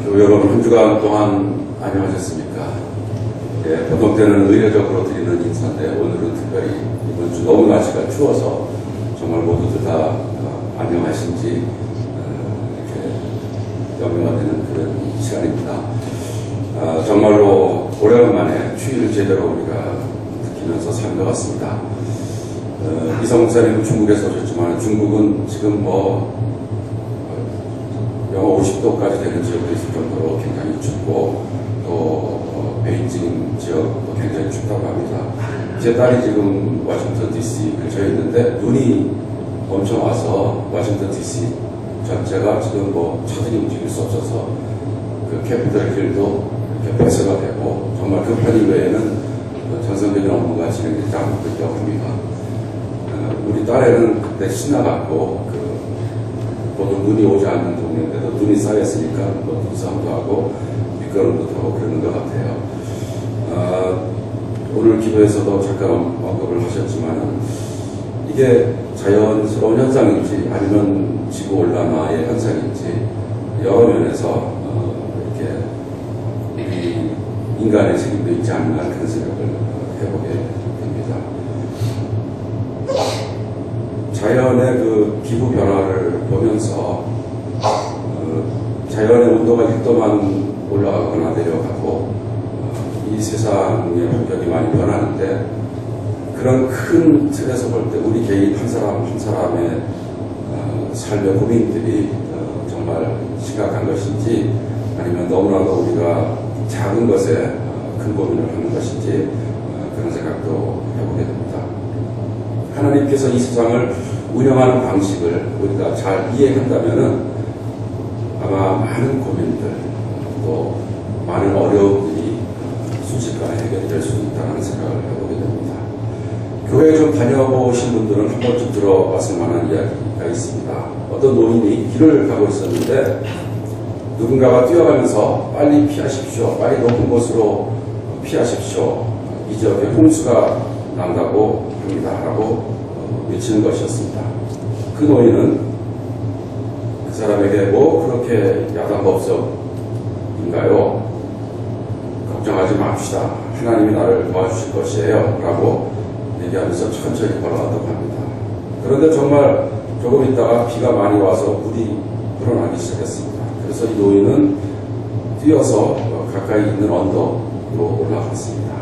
교회 여러분, 한 주간 동안 안녕하셨습니까? 예, 보통 때는 의례적으로 드리는 인사인데 오늘은 특별히 이번 주 너무 날씨가 추워서 정말 모두들 다 안녕하신지 이렇게 염려가 되는 그런 시간입니다. 정말로 오래간만에 추위를 제대로 우리가 느끼면서 산 것 같습니다. 이성 목사님은 중국에서 오셨지만 중국은 지금 영하 50도까지 되는 지역도 있을 정도로 굉장히 춥고 또 베이징 지역도 굉장히 춥다고 합니다. 제 딸이 지금 워싱턴 DC 근처에 있는데 눈이 엄청 와서 워싱턴 DC 전체가 지금 차들이 움직일 수 없어서 그 캐피털 길도 이렇게 폐쇄가 되고 정말 급한 이외에는 전선적인 업무가 진행되지 않고 있다고 합니다. 우리 딸애는 그때 신나갖고 보통 눈이 오지 않는 동네인데도 눈이 쌓였으니까 눈싸움도 하고 미끄럼도 타고 그러는 것 같아요. 오늘 기도에서도 잠깐 언급을 하셨지만 이게 자연스러운 현상인지 아니면 지구온난화의 현상인지 여러 면에서 이렇게 우리 인간의 책임도 있지 않나 그런 생각을 해보게 됩니다. 자연의 그 기후 변화를 보면서 자연의 온도가 1도만 올라가거나 내려가고 이 세상의 환경이 많이 변하는데 그런 큰 틀에서 볼 때 우리 개인 한 사람 한 사람의 삶의 고민들이 정말 심각한 것인지 아니면 너무나도 우리가 작은 것에 큰 고민을 하는 것인지 그런 생각도 해보게 됩니다. 하나님께서 이 세상을 운영하는 방식을 우리가 잘 이해한다면은 아마 많은 고민들 또 많은 어려움들이 순식간에 해결될 수 있다는 생각을 해보게 됩니다. 교회 좀 다녀보신 분들은 한 번쯤 들어봤을 만한 이야기가 있습니다. 어떤 노인이 길을 가고 있었는데 누군가가 뛰어가면서 빨리 피하십시오. 빨리 높은 곳으로 피하십시오. 이 지역에 홍수가 난다고 합니다. 라고 외치는 것이었습니다. 그 노인은 그 사람에게 그렇게 야단법석인가요? 걱정하지 맙시다. 하나님이 나를 도와주실 것이에요. 라고 얘기하면서 천천히 걸어갔다고 합니다. 그런데 정말 조금 있다가 비가 많이 와서 물이 불어나기 시작했습니다. 그래서 이 노인은 뛰어서 가까이 있는 언덕으로 올라갔습니다.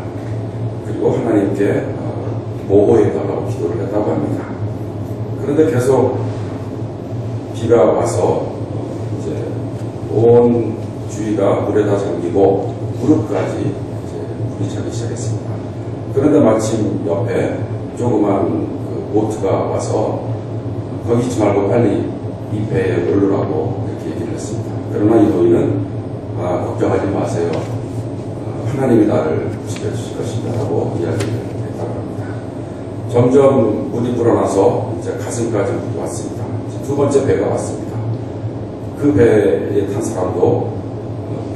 그리고 하나님께 보호해달라고 기도를 했다고 합니다. 그런데 계속 비가 와서 이제 온 주위가 물에 다 잠기고 무릎까지 이제 물이 차기 시작했습니다. 그런데 마침 옆에 조그만 그 보트가 와서 거기 있지 말고 빨리 이 배에 오르라고 이렇게 얘기를 했습니다. 그러나 이 노인은 걱정하지 마세요. 하나님이 나를 지켜주실 것입니다. 라고 이야기를 했다고 합니다. 점점 물이 불어나서 이제 가슴까지 물이 왔습니다. 두 번째 배가 왔습니다. 그 배에 탄 사람도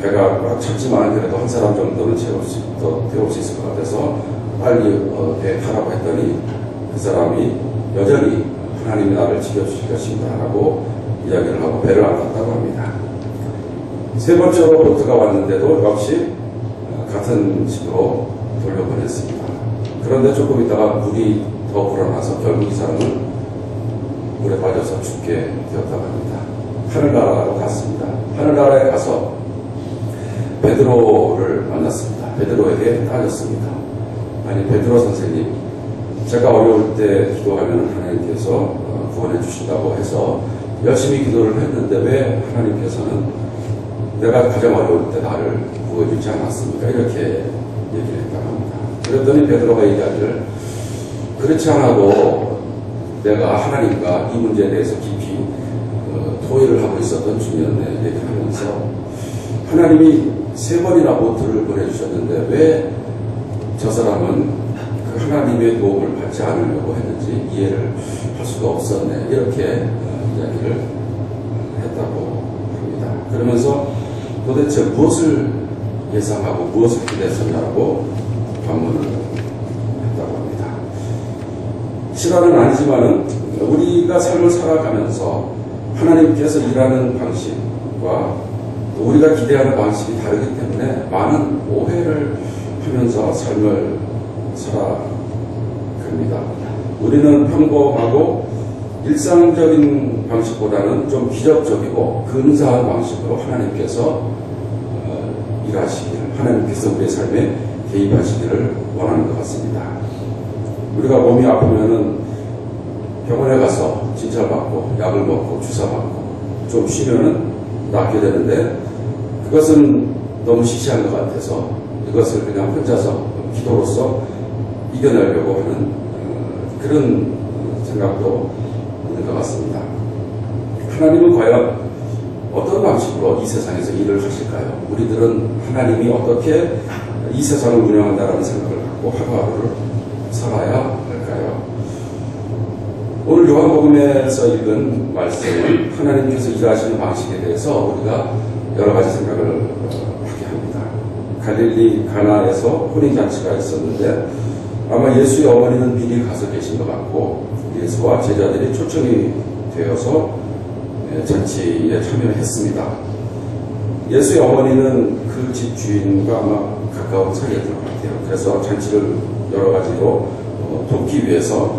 배가 꽉 찼지만 그래도 한 사람 정도는 태울 수 있을 것 같아서 빨리 배에 타라고 했더니 그 사람이 여전히 하나님이 나를 지켜주실 것입니다. 라고 이야기를 하고 배를 안 탔다고 합니다. 세 번째로 보트가 왔는데도 역시 같은 식으로 돌려보냈습니다. 그런데 조금 있다가 물이 더 불어나서 결국 이 사람은 물에 빠져서 죽게 되었다고 합니다. 하늘나라로 갔습니다. 하늘나라에 가서 베드로를 만났습니다. 베드로에게 따졌습니다. 아니 베드로 선생님, 제가 어려울 때 기도하면 하나님께서 구원해 주신다고 해서 열심히 기도를 했는데 왜 하나님께서는 내가 가장 어려울 때 나를 구해주지 않았습니까? 이렇게 얘기를 했다고 합니다. 그랬더니 베드로가 얘기하기를 그렇지 않아도 내가 하나님과 이 문제에 대해서 깊이 토의를 하고 있었던 중이었네 얘기를 하면서 하나님이 3번이나 보트를 보내주셨는데 왜 저 사람은 그 하나님의 도움을 받지 않으려고 했는지 이해를 할 수가 없었네 이렇게 이야기를 했다고 합니다. 그러면서 도대체 무엇을 예상하고 무엇을 기대했었냐고 반문을 했다고 합니다. 실화는 아니지만은 우리가 삶을 살아가면서 하나님께서 일하는 방식과 또 우리가 기대하는 방식이 다르기 때문에 많은 오해를 하면서 삶을 살아갑니다. 우리는 평범하고 일상적인 방식보다는 좀 기적적이고 근사한 방식으로 하나님께서 일하시기를, 하나님께서 우리의 삶에 개입하시기를 원하는 것 같습니다. 우리가 몸이 아프면은 병원에 가서 진찰받고 약을 먹고 주사받고 좀 쉬면은 낫게 되는데, 그것은 너무 시시한 것 같아서 이것을 그냥 혼자서 기도로서 이겨내려고 하는 그런 생각도 있는 것 같습니다. 하나님은 과연 어떤 방식으로 이 세상에서 일을 하실까요? 우리들은 하나님이 어떻게 이 세상을 운영한다라는 생각을 갖고 하루하루를 살아야 할까요? 오늘 요한복음에서 읽은 말씀은 하나님께서 일하시는 방식에 대해서 우리가 여러 가지 생각을 하게 합니다. 갈릴리 가나에서 혼인잔치가 있었는데 아마 예수의 어머니는 미리 가서 계신 것 같고 예수와 제자들이 초청이 되어서 잔치에 참여했습니다. 예수의 어머니는 그 집 주인과 아마 가까운 사이였던 것 같아요. 그래서 잔치를 여러 가지로 돕기 위해서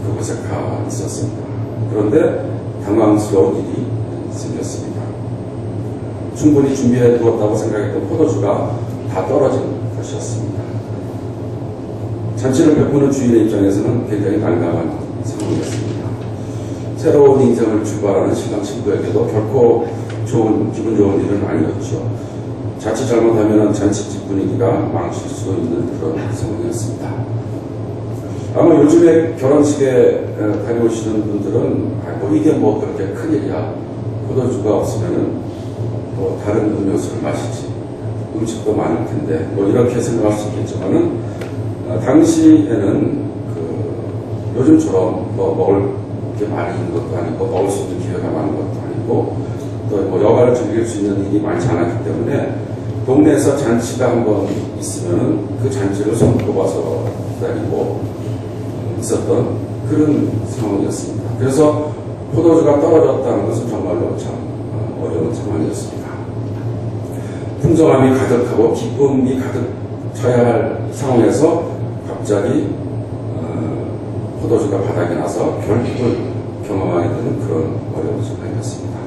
그곳에 가 있었습니다. 그런데 당황스러운 일이 생겼습니다. 충분히 준비해 두었다고 생각했던 포도주가 다 떨어진 것이었습니다. 잔치를 베푸는 주인의 입장에서는 굉장히 난감한 상황이었습니다. 새로운 인생을 출발하는 신랑 신부에게도 결코 기분 좋은 일은 아니었죠. 자칫 잘못하면 잔치집 분위기가 망칠 수도 있는 그런 상황이었습니다. 아마 요즘에 결혼식에 다녀오시는 분들은 이게 뭐 그렇게 큰일이야, 포도주가 없으면은 뭐 다른 음료수를 마시지, 음식도 많을 텐데 뭐 이렇게 생각할 수 있겠지만은 당시에는 요즘처럼 뭐 먹을 게 많이 있는 것도 아니고 먹을 수 있는 기회가 많은 것도 아니고 또 뭐 여가를 즐길 수 있는 일이 많지 않았기 때문에 동네에서 잔치가 한번 있으면은 그 잔치를 손꼽아서 기다리고 있었던 그런 상황이었습니다. 그래서 포도주가 떨어졌다는 것은 정말로 참 어려운 상황이었습니다. 풍성함이 가득하고 기쁨이 가득 차야 할 상황에서 갑자기 포도주가 바닥에 나서 결핍을 경험하게 되는 그런 어려운 상황이었습니다.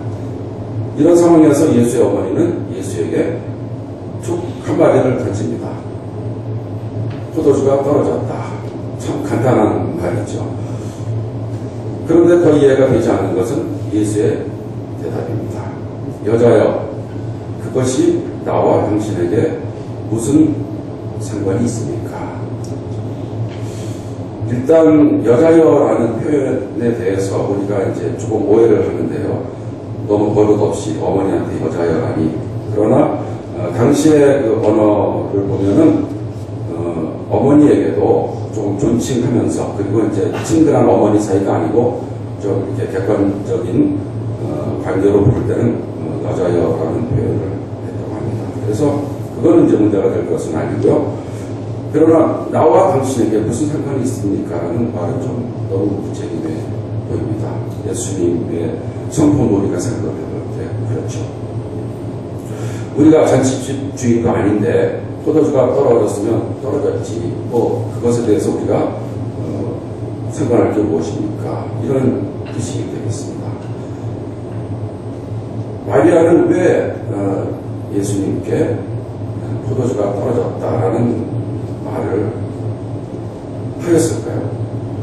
이런 상황에서 예수의 어머니는 예수에게 툭 한마디를 던집니다. 포도주가 떨어졌다. 참 간단한 말이죠. 그런데 더 이해가 되지 않는 것은 예수의 대답입니다. 여자여, 그것이 나와 당신에게 무슨 상관이 있습니까? 일단 여자여라는 표현에 대해서 우리가 이제 조금 오해를 하는데요. 너무 버릇없이 어머니한테 여자여라니. 그러나 당시의 그 언어를 보면은 어머니에게도 조금 존칭하면서, 그리고 이제 친근한 어머니 사이가 아니고 좀 이렇게 객관적인 관계로 볼 때는 여자여라는 표현을 했다고 합니다. 그래서 그거는 이제 문제가 될 것은 아니고요. 그러나 나와 당신에게 무슨 상관이 있습니까? 라는 말은 좀 너무 무책임해 보입니다. 예수님의 성포놀이가 생각될 때 그렇죠. 우리가 잔치집 주인도 아닌데 포도주가 떨어졌으면 떨어졌지, 뭐 그것에 대해서 우리가 상관할 게 무엇입니까? 이런 뜻이 되겠습니다. 마리아는 왜 예수님께 포도주가 떨어졌다라는 말을 하였을까요?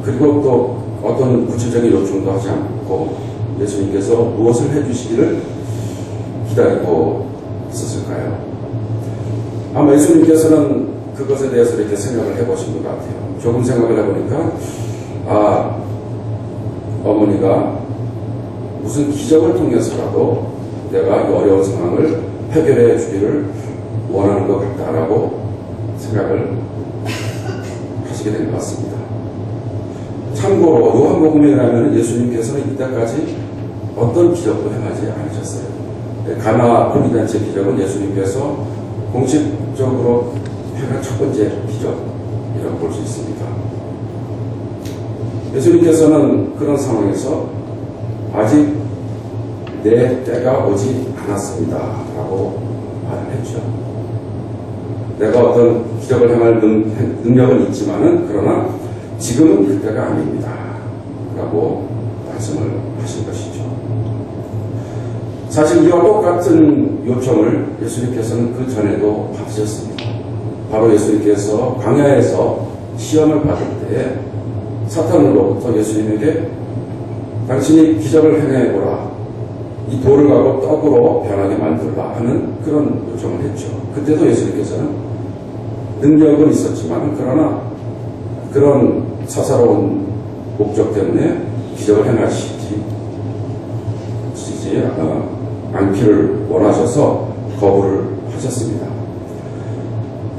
그리고 또 어떤 구체적인 요청도 하지 않고 예수님께서 무엇을 해주시기를 기다리고 있었을까요? 아마 예수님께서는 그것에 대해서 이렇게 생각을 해보신 것 같아요. 조금 생각을 해보니까 어머니가 무슨 기적을 통해서라도 내가 이 어려운 상황을 해결해 주기를 원하는 것 같다라고 생각을 하시게 된 것 같습니다. 참고로 요한복음에 의하면 예수님께서는 이때까지 어떤 기적도 행하지 않으셨어요. 가나 혼인잔치 기적은 예수님께서 공식적으로 행한 첫 번째 기적이라고 볼 수 있습니다. 예수님께서는 그런 상황에서 아직 내 때가 오지 않았습니다 라고 말을 했죠. 내가 어떤 기적을 행할 능력은 있지만은 그러나 지금은 그때가 아닙니다 라고 말씀을 하신 것이죠. 사실 이와 똑같은 요청을 예수님께서는 그 전에도 받으셨습니다. 바로 예수님께서 광야에서 시험을 받을 때에 사탄으로부터 예수님에게 당신이 기적을 행해보라, 이 돌을 가고 떡으로 변하게 만들라 하는 그런 요청을 했죠. 그때도 예수님께서는 능력은 있었지만 그러나 그런 사사로운 목적 때문에 기적을 행하시지 않기를 원하셔서 거부를 하셨습니다.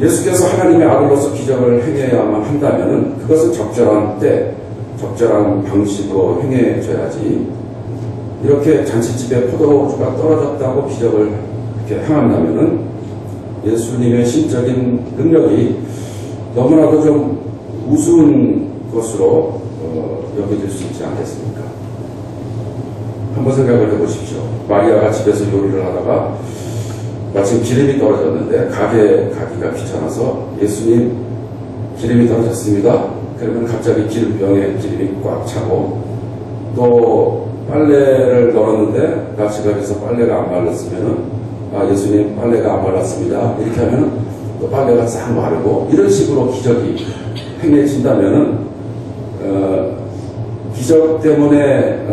예수께서 하나님의 아들로서 기적을 행해야만 한다면 그것은 적절한 때, 적절한 방식으로 행해줘야지, 이렇게 잔치집에 포도주가 떨어졌다고 기적을 이렇게 행한다면 예수님의 신적인 능력이 너무나도 좀 우스운 것으로 여겨질 수 있지 않겠습니까? 한번 생각을 해보십시오. 마리아가 집에서 요리를 하다가 마침 기름이 떨어졌는데 가게 가기가 귀찮아서 예수님 기름이 떨어졌습니다. 그러면 갑자기 기름병에 기름이 꽉 차고, 또 빨래를 널었는데 나 지갑에서 빨래가 안 말랐으면은 예수님 빨래가 안 말랐습니다 이렇게 하면 또 빨래가 싹 마르고, 이런 식으로 기적이 행해진다면은 기적 때문에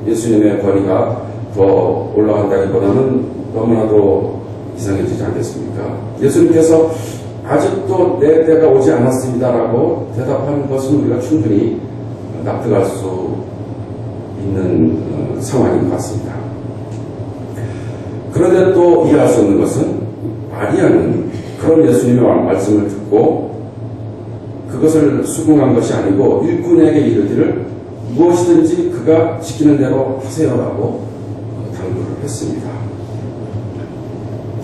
예수님의 권위가 더 올라간다기보다는 너무나도 이상해지지 않겠습니까? 예수님께서 아직도 내 때가 오지 않았습니다라고 대답하는 것은 우리가 충분히 납득할 수 있는 상황인 것 같습니다. 그런데 또 이해할 수 없는 것은 마리아는 그런 예수님의 말씀을 듣고 그것을 수긍한 것이 아니고 일꾼에게 이르기를 무엇이든지 그가 시키는 대로 하세요라고 당부를 했습니다.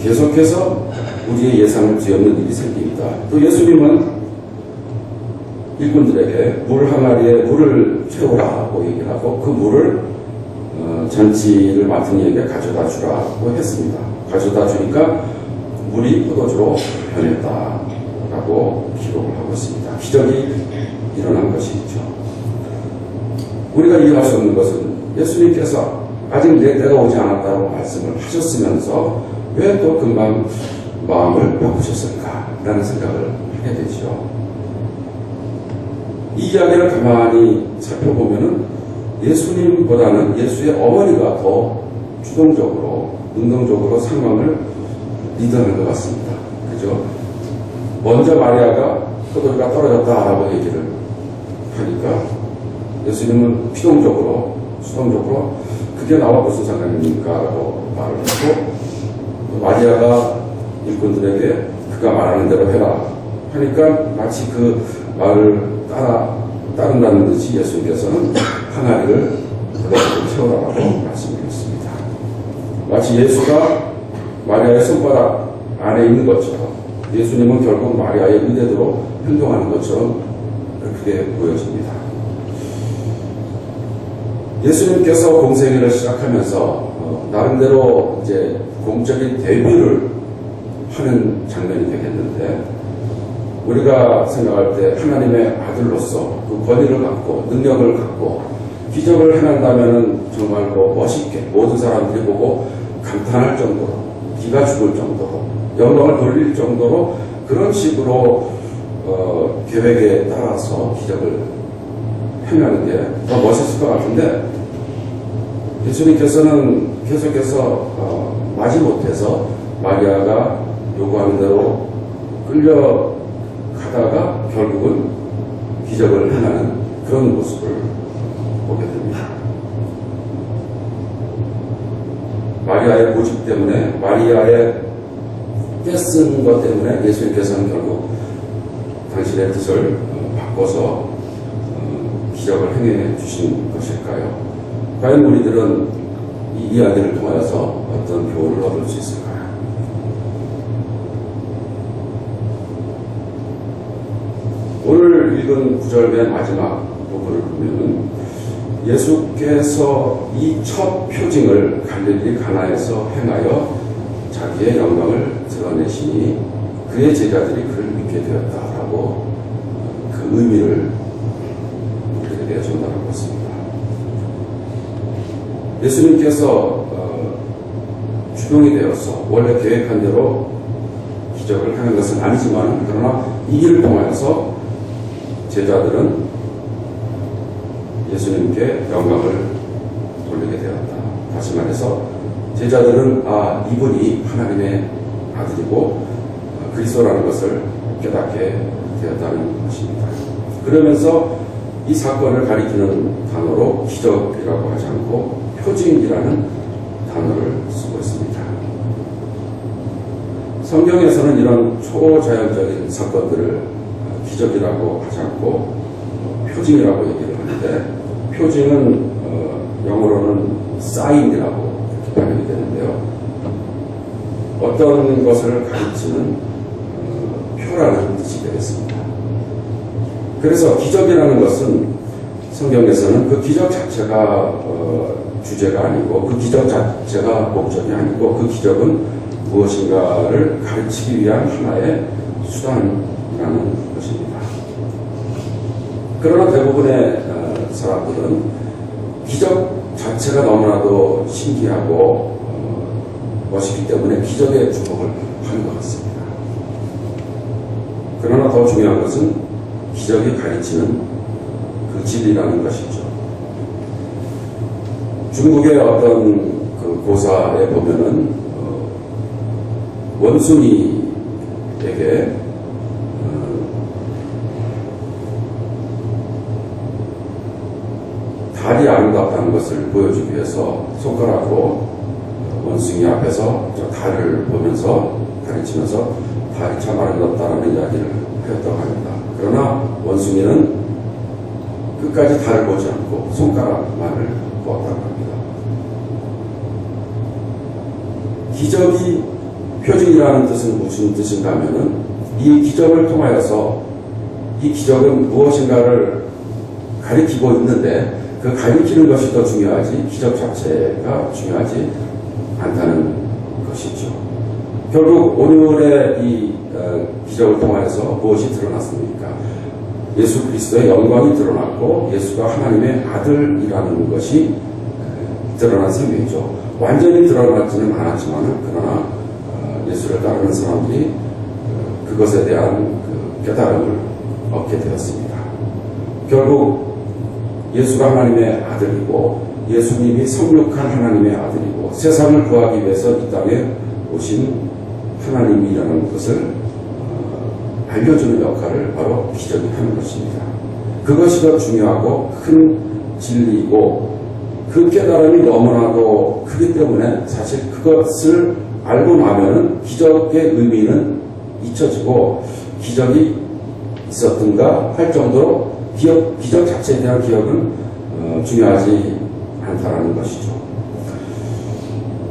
계속해서 우리의 예상을 뒤엎는 일이 생깁니다. 또 예수님은 일꾼들에게 물 항아리에 물을 채우라고 얘기를 하고 그 물을 잔치를 맡은 이에게 가져다 주라고 했습니다. 가져다 주니까 물이 포도주로 변했다라고 기록을 하고 있습니다. 기적이 일어난 것이죠. 우리가 이해할 수 없는 것은 예수님께서 아직 내 때가 오지 않았다고 말씀을 하셨으면서 왜 또 금방 마음을 바꾸셨을까라는 생각을 하게 되죠. 이 이야기를 가만히 살펴보면은 예수님보다는 예수의 어머니가 더 주동적으로, 능동적으로 상황을 리드하는 것 같습니다. 그죠? 먼저 마리아가 포도주가 떨어졌다라고 얘기를 하니까 예수님은 피동적으로, 수동적으로 그게 나와 무슨 상관입니까? 라고 말을 했고, 마리아가 일꾼들에게 그가 말하는 대로 해라 하니까 마치 그 말을 따른다는 듯이 예수님께서는 항아리를 포도주로 채우라고 말씀드렸습니다. 마치 예수가 마리아의 손바닥 안에 있는 것처럼 예수님은 결국 마리아의 의대대로 행동하는 것처럼 그렇게 보여집니다. 예수님께서 공생애를 시작하면서 나름대로 이제 공적인 데뷔를 하는 장면이 되겠는데, 우리가 생각할 때 하나님의 아들로서 그 권위를 갖고 능력을 갖고 기적을 행한다면 정말 멋있게 모든 사람들이 보고 감탄할 정도로, 기가 죽을 정도로, 영광을 돌릴 정도로 그런 식으로 계획에 따라서 기적을 행하는 게 더 멋있을 것 같은데, 예수님께서는 계속해서 마지못해서 마리아가 요구하는 대로 끌려가다가 결국은 기적을 행하는 그런 모습을 보게 됩니다. 마리아의 고집 때문에, 마리아의 떼쓴 것 때문에 예수님께서는 결국 당신의 뜻을 바꿔서 기적을 행해 주신 것일까요? 과연 우리들은 이 이야기를 통하여서 어떤 교훈을 얻을 수 있을까요? 오늘 읽은 9절 맨 마지막 부분을 보면 예수께서 이 첫 표징을 갈릴리 가나에서 행하여 자기의 영광을 드러내시니 그의 제자들이 그를 믿게 되었다라고 그 의미를 우리에게 전달하고 있습니다. 예수님께서 주동이 되어서 원래 계획한 대로 기적을 행한 것은 아니지만, 그러나 이 일을 통하여서 제자들은 예수님께 영광을 돌리게 되었다. 다시 말해서 제자들은 이분이 하나님의 아들이고 그리스도라는 것을 깨닫게 되었다는 것입니다. 그러면서 이 사건을 가리키는 단어로 기적이라고 하지 않고 표징이라는 단어를 쓰고 있습니다. 성경에서는 이런 초자연적인 사건들을 기적이라고 하지 않고 표징이라고 얘기를 하는데, 표징은 영어로는 사인이라고 번역이 되는데요. 어떤 것을 가르치는 표라는 뜻이 되겠습니다. 그래서 기적이라는 것은 성경에서는 그 기적 자체가 주제가 아니고, 그 기적 자체가 목적이 아니고, 그 기적은 무엇인가를 가르치기 위한 하나의 수단이라는 것입니다. 그러나 대부분의 사람들은 기적 자체가 너무나도 신기하고 멋있기 때문에 기적에 주목을 하는 것 같습니다. 그러나 더 중요한 것은 기적이 가르치는 그 진리라는 것이죠. 중국의 어떤 그 고사에 보면은 원숭이에게 달이 아름답다는 것을 보여주기 위해서 손가락으로 원숭이 앞에서 저 달을 보면서 가르치면서 달이 참 아름답다라는 이야기를 하였다고 합니다. 그러나 원숭이는 끝까지 달을 보지 않고 손가락만을 보았다고 합니다. 기적이 표징이라는 뜻은 무슨 뜻인가 하면은, 이 기적을 통하여서 이 기적은 무엇인가를 가리키고 있는데 그 가리키는 것이 더 중요하지 기적 자체가 중요하지 않다는 것이죠. 결국 오늘의 이 기적을 통하여서 무엇이 드러났습니까? 예수 그리스도의 영광이 드러났고 예수가 하나님의 아들이라는 것이 드러난 셈이죠. 완전히 드러나지는 않았지만, 그러나 예수를 따르는 사람들이 그것에 대한 그 깨달음을 얻게 되었습니다. 결국 예수가 하나님의 아들이고 예수님이 성육한 하나님의 아들이고 세상을 구하기 위해서 이 땅에 오신 하나님이라는 것을 알려주는 역할을 바로 기적이 하는 것입니다. 그것이 더 중요하고 큰 진리이고, 그 깨달음이 너무나도 크기 때문에 사실 그것을 알고 나면은 기적의 의미는 잊혀지고 기적이 있었던가 할 정도로 기적 자체에 대한 기억은 중요하지 않다는 것이죠.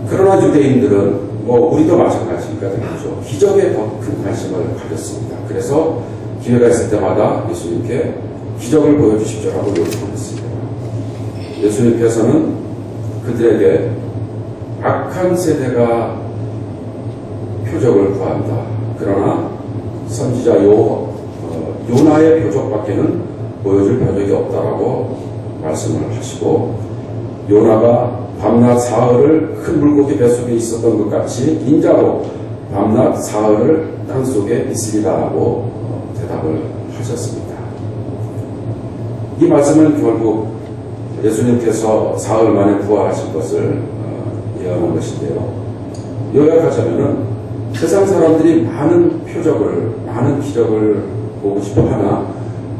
그러나 유대인들은 우리도 마찬가지가 되겠죠. 기적에 더 큰 관심을 가졌습니다. 그래서 기회가 있을 때마다 예수님께 기적을 보여주십시오라고 요청했습니다. 예수님께서는 그들에게 악한 세대가 표적을 구한다. 그러나 선지자 요나의 표적밖에는 보여줄 표적이 없다라고 말씀을 하시고, 요나가 밤낮 사흘을 큰 물고기 뱃속에 있었던 것 같이 인자도 밤낮 사흘을 땅속에 있으리라고 대답을 하셨습니다. 이 말씀은 결국 예수님께서 사흘 만에 부활하신 것을 예언한 것인데요. 요약하자면은 세상 사람들이 많은 표적을, 많은 기적을 보고 싶어 하나,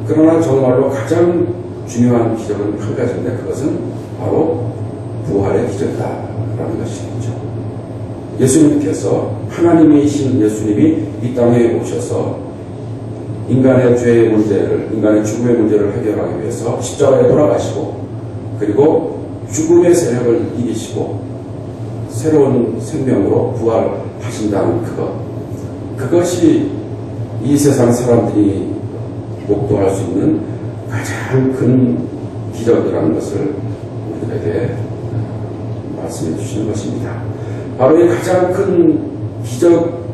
그러나 정말로 가장 중요한 기적은 한 가지인데 그것은 바로 부활의 기적이다라는 것이겠죠. 예수님께서, 하나님이신 예수님이 이 땅에 오셔서 인간의 죄의 문제를, 인간의 죽음의 문제를 해결하기 위해서 십자가에 돌아가시고, 그리고 죽음의 세력을 이기시고 새로운 생명으로 부활하신다는 그것이 이 세상 사람들이 목도할 수 있는 가장 큰 기적이라는 것을 우리들에게 말씀해 주시는 것입니다. 바로 이 가장 큰 기적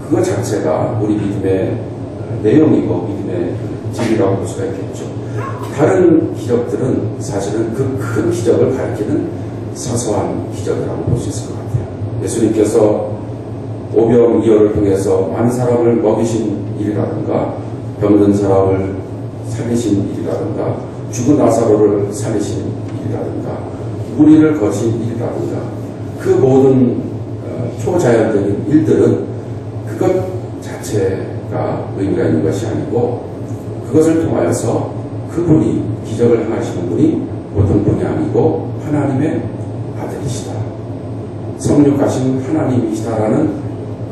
그것 자체가 우리 믿음의 내용이고 믿음의 진리라고 볼 수가 있겠죠. 다른 기적들은 사실은 그 큰 기적을 가리키는 사소한 기적이라고 볼 수 있을 것 같아요. 예수님께서 오병이어를 통해서 많은 사람을 먹이신 일이라든가 병든 사람을 살리신 일이라든가 죽은 나사로를 살리신 일이라든가 무리를 거신 일이라든가 그 모든 초자연적인 일들은 그것 자체가 의미가 있는 것이 아니고 그것을 통하여서 그분이 기적을 행하시는 분이 보통 분이 아니고 하나님의 아들이시다. 성육하신 하나님이시다라는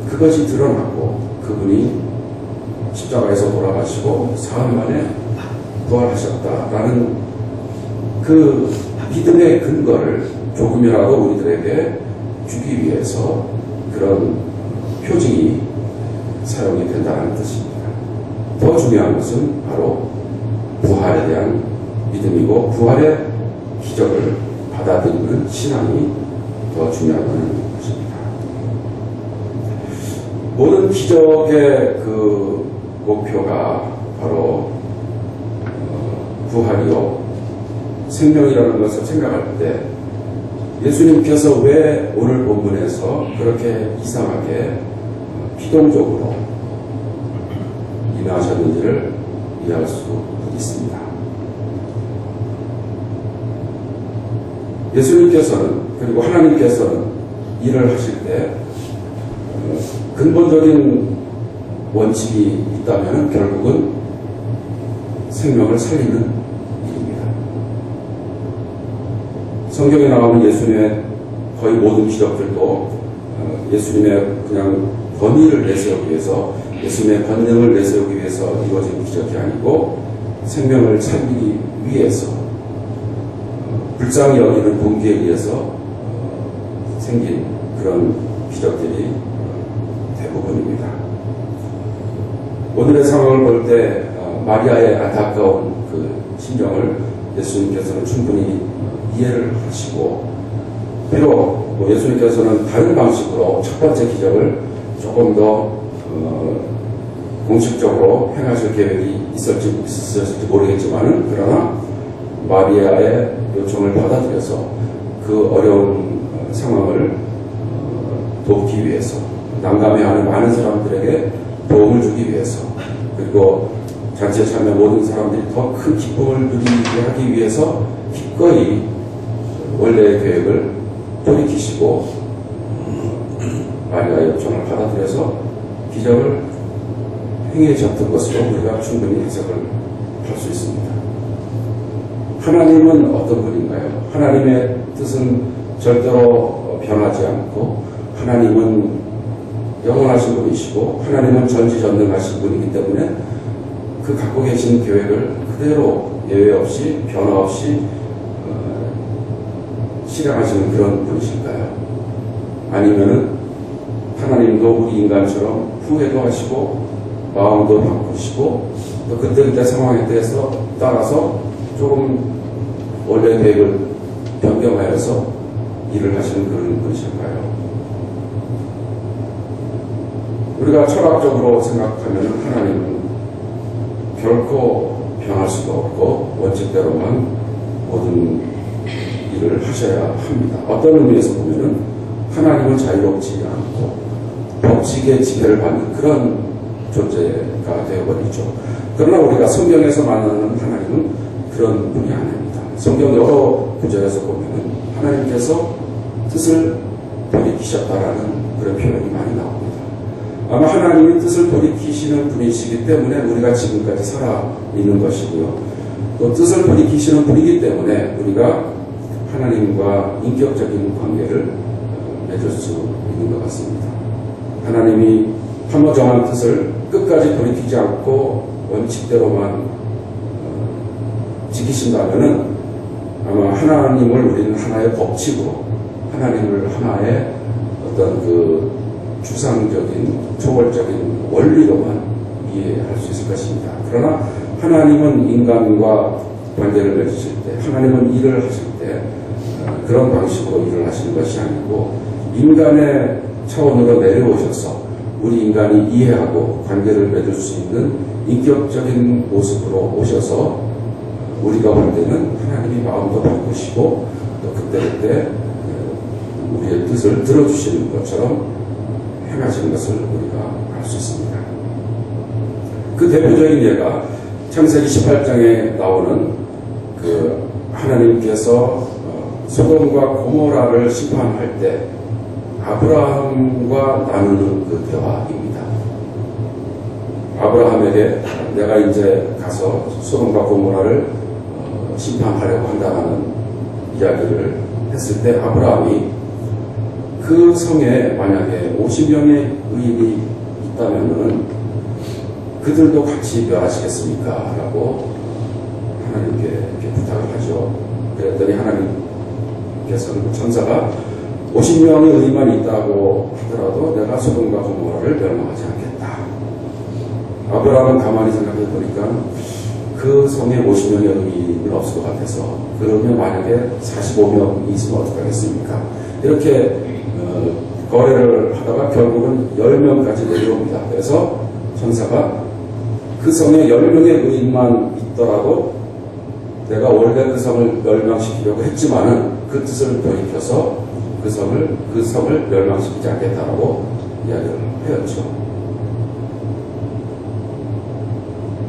그것이 드러나고 그분이 십자가에서 돌아가시고 사흘 만에 부활하셨다라는 그 믿음의 근거를 조금이라도 우리들에게 주기 위해서 그런 표징이 사용이 된다는 뜻입니다. 더 중요한 것은 바로 부활에 대한 믿음이고 부활의 기적을 받아들이는 신앙이 더 중요하다는 것입니다. 모든 기적의 그 목표가 바로 부활이요 생명이라는 것을 생각할 때 예수님께서 왜 오늘 본문에서 그렇게 이상하게 기동적으로 임하셨는지를 이해할 수 있습니다. 예수님께서는 그리고 하나님께서는 일을 하실 때 근본적인 원칙이 있다면 결국은 생명을 살리는 일입니다. 성경에 나오는 예수님의 거의 모든 기적들도 예수님의 그냥 권위를 내세우기 위해서 예수님의 권능을 내세우기 위해서 이루어진 기적이 아니고 생명을 살리기 위해서 불쌍히 여기는 동기에 의해서 생긴 그런 기적들이 대부분입니다. 오늘의 상황을 볼 때 마리아의 안타까운 그 심정을 예수님께서는 충분히 이해를 하시고 비록 예수님께서는 다른 방식으로 첫 번째 기적을 조금 더 공식적으로 행하실 계획이 있었을지 모르겠지만 그러나 마리아의 요청을 받아들여서 그 어려운 상황을 돕기 위해서 난감해하는 많은 사람들에게 도움을 주기 위해서 그리고 잔치에 참여 모든 사람들이 더 큰 기쁨을 누리게 하기 위해서 기꺼이 원래의 계획을 돌이키시고 마리아의 요청을 받아들여서 기적을 행해졌던 것으로 우리가 충분히 해석을 할 수 있습니다. 하나님은 어떤 분인가요? 하나님의 뜻은 절대로 변하지 않고 하나님은 영원하신 분이시고 하나님은 전지전능하신 분이기 때문에 그 갖고 계신 계획을 그대로 예외 없이 변화 없이 실행하시는 그런 분이실까요? 아니면은 하나님도 우리 인간처럼 후회도 하시고 마음도 바꾸시고 또 그때그때 상황에 대해서 따라서 조금 원래 계획을 변경하여서 일을 하시는 그런 분이실까요? 우리가 철학적으로 생각하면 하나님은 결코 변할 수가 없고 원칙대로만 모든 일을 하셔야 합니다. 어떤 의미에서 보면은 하나님은 자유롭지 않고 법칙의 지배를 받는 그런 존재가 되어버리죠. 그러나 우리가 성경에서 만나는 하나님은 그런 분이 아닙니다. 성경 여러 구절에서 보면은 하나님께서 뜻을 돌이키셨다라는 그런 표현이 많이 나옵니다. 아마 하나님이 뜻을 돌이키시는 분이시기 때문에 우리가 지금까지 살아있는 것이고요. 또 뜻을 돌이키시는 분이기 때문에 우리가 하나님과 인격적인 관계를 맺을 수 있는 것 같습니다. 하나님이 한번 정한 뜻을 끝까지 돌이키지 않고 원칙대로만 지키신다면은 아마 하나님을 우리는 하나의 법칙으로 하나님을 하나의 어떤 그 추상적인 초월적인 원리로만 이해할 수 있을 것입니다. 그러나 하나님은 인간과 관계를 맺으실 때 하나님은 일을 하실 때 그런 방식으로 일을 하시는 것이 아니고 인간의 차원으로 내려오셔서 우리 인간이 이해하고 관계를 맺을 수 있는 인격적인 모습으로 오셔서 우리가 볼 때는 하나님이 마음도 바꾸시고 또 그때그때 우리의 뜻을 들어주시는 것처럼 행하시는 것을 우리가 알 수 있습니다. 그 대표적인 예가 창세기 18장에 나오는 그 하나님께서 소돔과 고모라를 심판할 때 아브라함과 나누는 그 대화입니다. 아브라함에게 내가 이제 가서 소돔과 고모라를 심판하려고 한다는 이야기를 했을 때 아브라함이 그 성에 만약에 50명의 의인이 있다면은 그들도 같이 멸하시겠습니까? 라고 하나님께 이렇게 부탁을 하죠. 그랬더니 하나님께서는 천사가 50명의 의인만 있다고 하더라도 내가 소돔과 고모라를 멸망하지 않겠다. 아브라함은 가만히 생각해 보니까 그 성에 50명의 의인은 없을 것 같아서 그러면 만약에 45명이 있으면 어떡하겠습니까? 이렇게 거래를 하다가 결국은 10명까지 내려옵니다. 그래서 천사가 그 성에 10명의 의인만 있더라도 내가 원래 그 성을 멸망시키려고 했지만은 그 뜻을 돌이켜서 그 성을 멸망시키지 않겠다라고 이야기를 하였죠.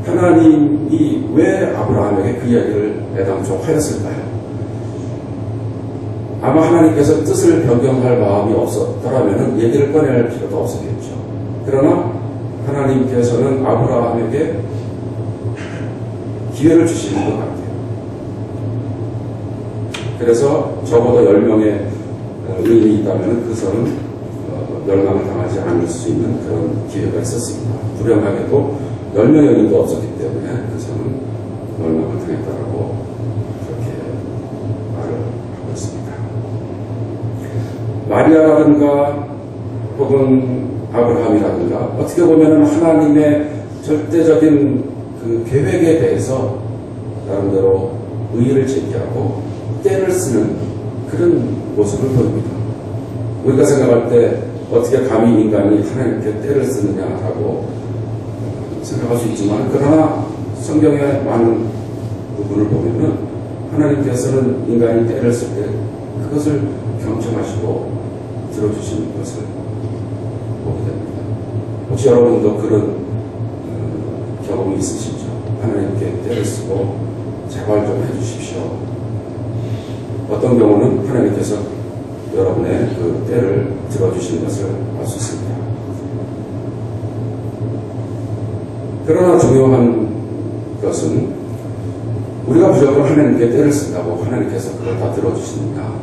하나님이 왜 아브라함에게 그 이야기를 애당초 하였을까요? 아마 하나님께서 뜻을 변경할 마음이 없었더라면 얘기를 꺼낼 필요도 없었겠죠. 그러나 하나님께서는 아브라함에게 기회를 주시는 것 같아요. 그래서 적어도 10명의 의인이 있다면 그 성은 멸망을 당하지 않을 수 있는 그런 기회가 있었습니다. 불행하게도 10명의 의인도 없었기 때문에 그 성은 멸망을 당했다라고 그렇게 말을 하고 있습니다. 마리아라든가 혹은 아브라함이라든가 어떻게 보면 하나님의 절대적인 그 계획에 대해서 나름대로 의의를 제기하고 때를 쓰는 그런 모습을 보입니다. 우리가 생각할 때 어떻게 감히 인간이 하나님께 때를 쓰느냐라고 생각할 수 있지만 그러나 성경의 많은 부분을 보면은 하나님께서는 인간이 때를 쓸 때 그것을 경청하시고 들어주시는 것을 보게 됩니다. 혹시 여러분도 그런 경험이 있으시죠? 하나님께 때를 쓰고 제발 좀 해주십시오. 어떤 경우는 하나님께서 여러분의 그 때를 들어주시는 것을 알 수 있습니다. 그러나 중요한 것은 우리가 무조건 하나님께 때를 쓴다고 하나님께서 그걸 다 들어주시느냐,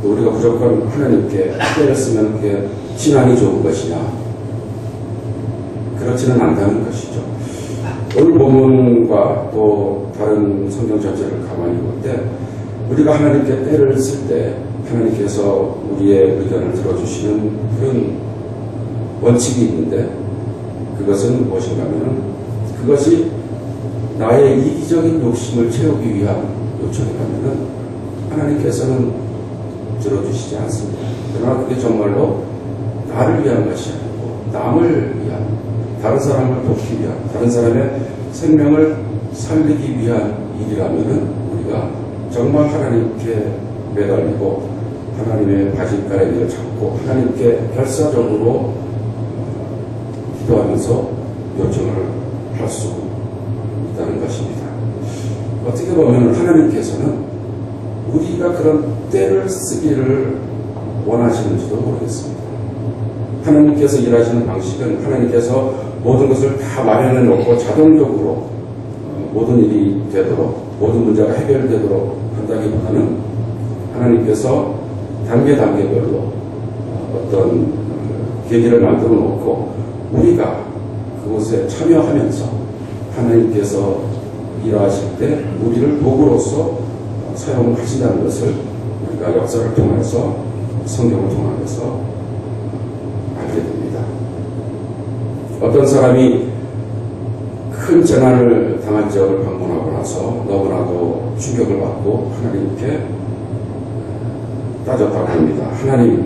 또 우리가 무조건 하나님께 때를 쓰면 그게 신앙이 좋은 것이냐, 그렇지는 않다는 것이죠. 오늘 본문과 또 다른 성경 전체를 가만히 볼 때 우리가 하나님께 때를 쓸 때 하나님께서 우리의 의견을 들어주시는 그런 원칙이 있는데 그것은 무엇인가 하면 그것이 나의 이기적인 욕심을 채우기 위한 요청이라면 하나님께서는 들어주시지 않습니다. 그러나 그게 정말로 나를 위한 것이 아니고 남을 위한, 다른 사람을 돕기 위한, 다른 사람의 생명을 살리기 위한 일이라면 우리가 정말 하나님께 매달리고 하나님의 바짓가랑이를 잡고 하나님께 결사적으로 기도하면서 요청을 할 수 있다는 것입니다. 어떻게 보면 하나님께서는 우리가 그런 때를 쓰기를 원하시는지도 모르겠습니다. 하나님께서 일하시는 방식은 하나님께서 모든 것을 다 마련해 놓고 자동적으로 모든 일이 되도록, 모든 문제가 해결되도록 한다기보다는 하나님께서 단계별로 어떤 계기를 만들어 놓고 우리가 그곳에 참여하면서 하나님께서 일하실 때 우리를 도구로서 사용하신다는 것을 우리가 역사를 통해서 성경을 통해서 알게 됩니다. 어떤 사람이 큰 재난을 당한 지역을 방문하고 나서 너무나도 충격을 받고 하나님께 따졌다고 합니다. 하나님,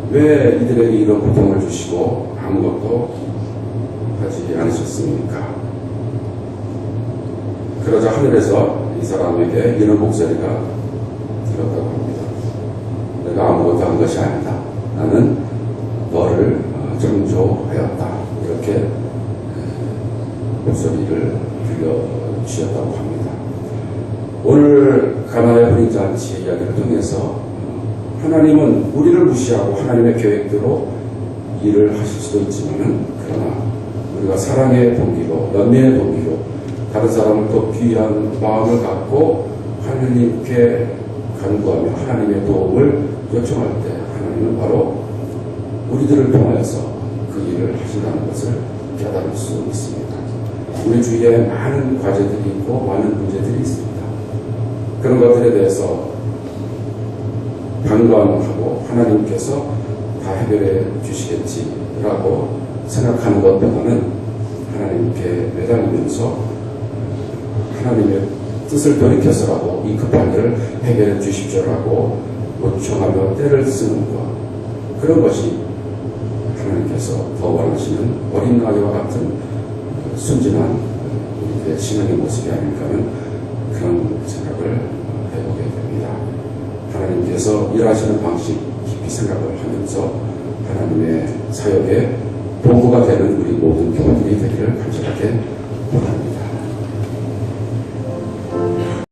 왜 이들에게 이런 고통을 주시고 아무것도 하지 않으셨습니까? 그러자 하늘에서 이 사람에게 이런 목소리가 들었다고 합니다. 내가 아무것도 한 것이 아니다. 나는 너를 창조하였다. 이렇게 목소리를 들려주셨다고 합니다. 오늘 가나의 혼인잔치 이야기를 통해서 하나님은 우리를 무시하고 하나님의 계획대로 일을 하실 수도 있지만, 그러나 우리가 사랑의 동기로, 연민의 동기로 다른 사람을 돕기 위한 마음을 갖고 하나님께 간구하며 하나님의 도움을 요청할 때 하나님은 바로 우리들을 통하여서 그 일을 하신다는 것을 깨달을 수 있습니다. 우리 주위에 많은 과제들이 있고 많은 문제들이 있습니다. 그런 것들에 대해서 방관하고 하나님께서 다 해결해 주시겠지라고 생각하는 것보다는 하나님께 매달리면서 하나님의 뜻을 돌이켜서라도 이 급한 일을 해결해 주십시오라고 요청하며 때를 쓰는 것, 그런 것이 하나님께서 더 원하시는 어린 아이와 같은 순진한 우리의 신앙의 모습이 아닐까 하는 그런 생각을 해보게 됩니다. 하나님께서 일하시는 방식 깊이 생각을 하면서 하나님의 사역에 도구가 되는 우리 모든 교우들이 되기를 간절하게 원합니다.